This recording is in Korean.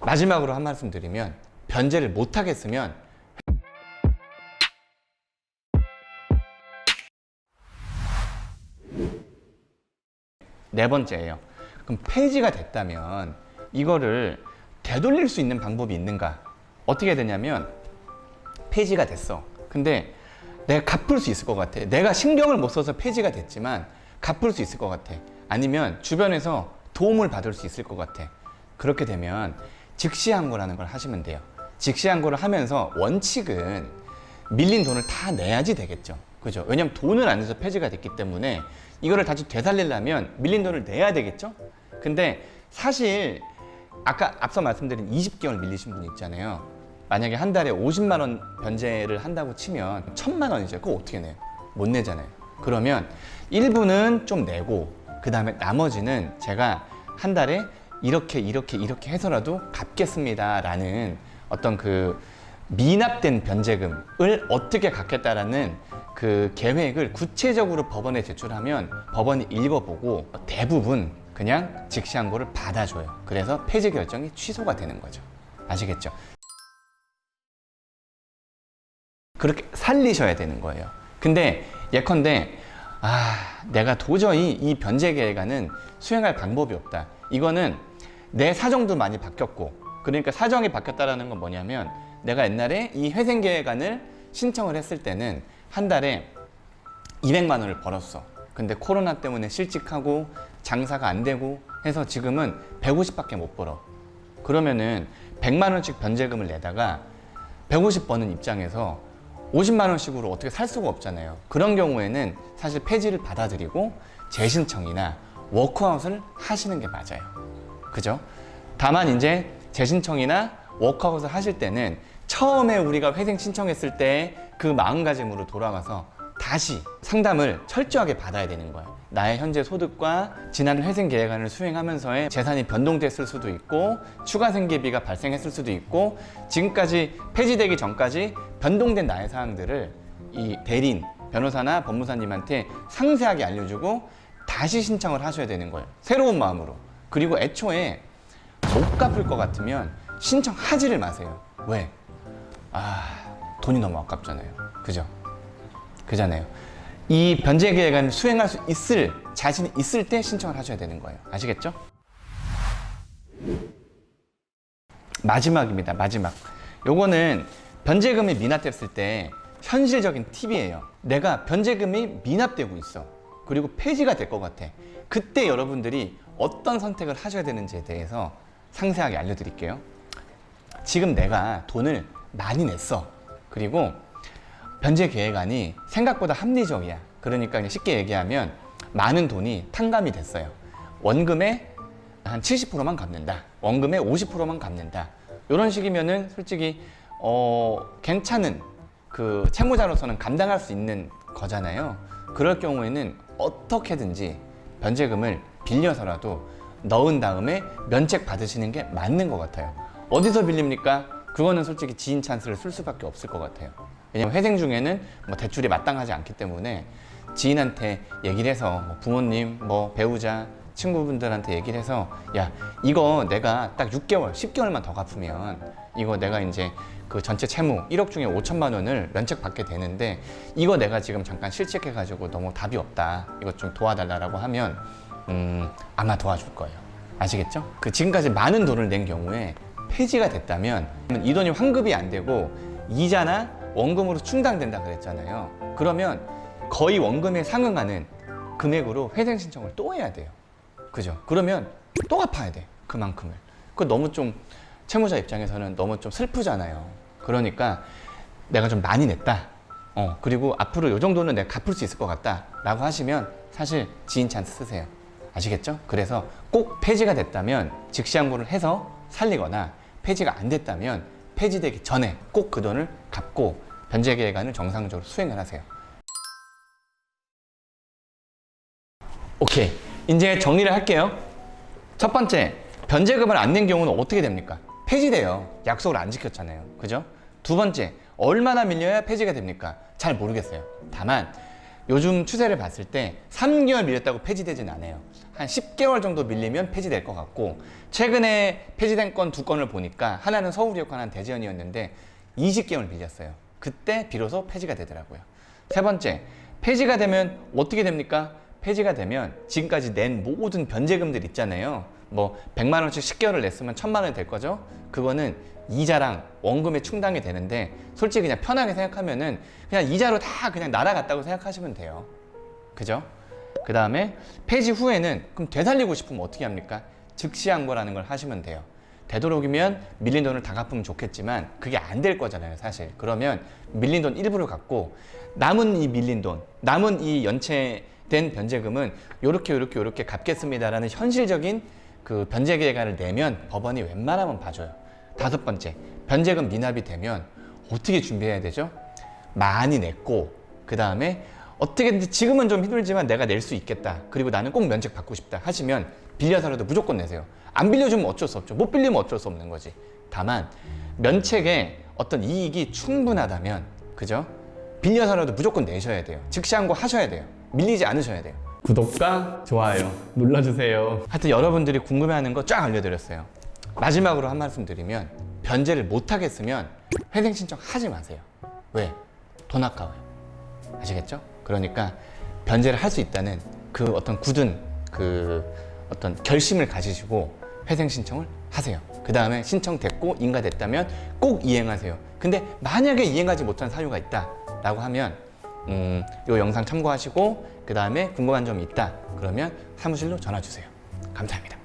마지막으로 한 말씀 드리면, 변제를 못 하겠으면 네 번째예요. 그럼 폐지가 됐다면 이거를 되돌릴 수 있는 방법이 있는가? 어떻게 되냐면, 폐지가 됐어. 근데 내가 갚을 수 있을 것 같아. 내가 신경을 못 써서 폐지가 됐지만 갚을 수 있을 것 같아. 아니면 주변에서 도움을 받을 수 있을 것 같아. 그렇게 되면 즉시항고라는 걸 하시면 돼요. 즉시항고를 하면서 원칙은 밀린 돈을 다 내야지 되겠죠. 그죠? 왜냐면 돈을 안 내서 폐지가 됐기 때문에 이거를 다시 되살리려면 밀린 돈을 내야 되겠죠? 근데 사실 아까 앞서 말씀드린 20개월 밀리신 분 있잖아요. 만약에 한 달에 50만 원 변제를 한다고 치면 1000만 원이죠. 그거 어떻게 내요? 못 내잖아요. 그러면 일부는 좀 내고, 그 다음에 나머지는 제가 한 달에 이렇게 해서라도 갚겠습니다 라는 어떤 그 미납된 변제금을 어떻게 갚겠다라는 그 계획을 구체적으로 법원에 제출하면 법원이 읽어보고 대부분 그냥 즉시항고를 받아줘요. 그래서 폐지 결정이 취소가 되는 거죠. 아시겠죠? 그렇게 살리셔야 되는 거예요. 근데 예컨대 내가 도저히 이 변제 계획안은 수행할 방법이 없다. 이거는 내 사정도 많이 바뀌었고, 그러니까 사정이 바뀌었다라는 건 뭐냐면, 내가 옛날에 이 회생 계획안을 신청을 했을 때는 한 달에 200만 원을 벌었어. 근데 코로나 때문에 실직하고 장사가 안 되고 해서 지금은 150밖에 못 벌어. 그러면은 100만 원씩 변제금을 내다가 150 버는 입장에서 50만 원씩으로 어떻게 살 수가 없잖아요. 그런 경우에는 사실 폐지를 받아들이고 재신청이나 워크아웃을 하시는 게 맞아요. 그죠? 다만 이제 재신청이나 워크아웃을 하실 때는 처음에 우리가 회생 신청했을 때 그 마음가짐으로 돌아가서 다시 상담을 철저하게 받아야 되는 거예요. 나의 현재 소득과 지난 회생 계획안을 수행하면서의 재산이 변동됐을 수도 있고, 추가 생계비가 발생했을 수도 있고, 지금까지 폐지되기 전까지 변동된 나의 사항들을 이 대리인, 변호사나 법무사님한테 상세하게 알려주고 다시 신청을 하셔야 되는 거예요. 새로운 마음으로. 그리고 애초에 못 갚을 것 같으면 신청하지를 마세요. 왜? 돈이 너무 아깝잖아요. 그죠? 그잖아요. 이 변제 계획안을 수행할 수 있을 자신이 있을 때 신청을 하셔야 되는 거예요. 아시겠죠? 마지막입니다. 마지막. 요거는 변제금이 미납됐을 때 현실적인 팁이에요. 내가 변제금이 미납되고 있어. 그리고 폐지가 될 것 같아. 그때 여러분들이 어떤 선택을 하셔야 되는지에 대해서 상세하게 알려드릴게요. 지금 내가 돈을 많이 냈어. 그리고 변제 계획안이 생각보다 합리적이야. 그러니까 쉽게 얘기하면 많은 돈이 탕감이 됐어요. 원금의 한 70%만 갚는다. 원금의 50%만 갚는다. 이런 식이면은 솔직히 괜찮은 그 채무자로서는 감당할 수 있는 거잖아요. 그럴 경우에는 어떻게든지 변제금을 빌려서라도 넣은 다음에 면책 받으시는 게 맞는 것 같아요. 어디서 빌립니까? 그거는 솔직히 지인 찬스를 쓸 수밖에 없을 것 같아요. 왜냐면 회생 중에는 뭐 대출이 마땅하지 않기 때문에 지인한테 얘기를 해서 부모님, 배우자, 친구분들한테 얘기를 해서, 야, 이거 내가 딱 6개월, 10개월만 더 갚으면 이거 내가 이제 그 전체 채무 1억 중에 5천만 원을 면책 받게 되는데, 이거 내가 지금 잠깐 실직해가지고 너무 답이 없다. 이거 좀 도와달라고 하면 아마 도와줄 거예요. 아시겠죠? 그 지금까지 많은 돈을 낸 경우에 폐지가 됐다면 이 돈이 환급이 안 되고 이자나 원금으로 충당된다 그랬잖아요. 그러면 거의 원금에 상응하는 금액으로 회생 신청을 또 해야 돼요. 그죠? 그러면 또 갚아야 돼. 그만큼을. 그거 너무 좀 채무자 입장에서는 너무 좀 슬프잖아요. 그러니까 내가 좀 많이 냈다. 그리고 앞으로 이 정도는 내가 갚을 수 있을 것 같다 라고 하시면 사실 지인 찬스 쓰세요. 아시겠죠? 그래서 꼭 폐지가 됐다면 즉시항고를 해서 살리거나, 폐지가 안 됐다면 폐지되기 전에 꼭 그 돈을 갚고 변제 계획안을 정상적으로 수행을 하세요. 오케이. 이제 정리를 할게요. 첫 번째, 변제금을 안 낸 경우는 어떻게 됩니까? 폐지돼요. 약속을 안 지켰잖아요. 그죠? 두 번째, 얼마나 밀려야 폐지가 됩니까? 잘 모르겠어요. 다만 요즘 추세를 봤을 때 3개월 밀렸다고 폐지되진 않아요. 한 10개월 정도 밀리면 폐지될 것 같고, 최근에 폐지된 건 2건을 보니까 하나는 서울이었고 하나는 대전이었는데 20개월 밀렸어요. 그때 비로소 폐지가 되더라고요. 세 번째, 폐지가 되면 어떻게 됩니까? 폐지가 되면 지금까지 낸 모든 변제금들 있잖아요. 뭐 100만 원씩 10개월을 냈으면 1000만 원이 될 거죠. 그거는 이자랑 원금에 충당이 되는데, 솔직히 그냥 편하게 생각하면은 그냥 이자로 다 그냥 날아갔다고 생각하시면 돼요. 그죠? 그 다음에 폐지 후에는 그럼 되살리고 싶으면 어떻게 합니까? 즉시항고라는 걸 하시면 돼요. 되도록이면 밀린 돈을 다 갚으면 좋겠지만 그게 안 될 거잖아요, 사실. 그러면 밀린 돈 일부를 갚고 남은 이 밀린 돈, 남은 이 연체된 변제금은 요렇게 갚겠습니다라는 현실적인 그 변제 계획안을 내면 법원이 웬만하면 봐줘요. 5번째, 변제금 미납이 되면 어떻게 준비해야 되죠? 많이 냈고, 그 다음에 어떻게든지 지금은 좀 힘들지만 내가 낼 수 있겠다, 그리고 나는 꼭 면책 받고 싶다 하시면 빌려서라도 무조건 내세요. 안 빌려주면 어쩔 수 없죠. 못 빌리면 어쩔 수 없는 거지. 다만 면책에 어떤 이익이 충분하다면, 그죠? 빌려서라도 무조건 내셔야 돼요. 즉시항고 하셔야 돼요. 밀리지 않으셔야 돼요. 구독과 좋아요 눌러주세요. 하여튼 여러분들이 궁금해하는 거 쫙 알려드렸어요. 마지막으로 한 말씀 드리면, 변제를 못 하겠으면 회생 신청 하지 마세요. 왜? 돈 아까워요. 아시겠죠? 그러니까 변제를 할 수 있다는 그 어떤 굳은 그 어떤 결심을 가지시고 회생 신청을 하세요. 그 다음에 신청됐고 인가됐다면 꼭 이행하세요. 근데 만약에 이행하지 못한 사유가 있다 라고 하면 이 영상 참고하시고, 그 다음에 궁금한 점이 있다 그러면 사무실로 전화 주세요. 감사합니다.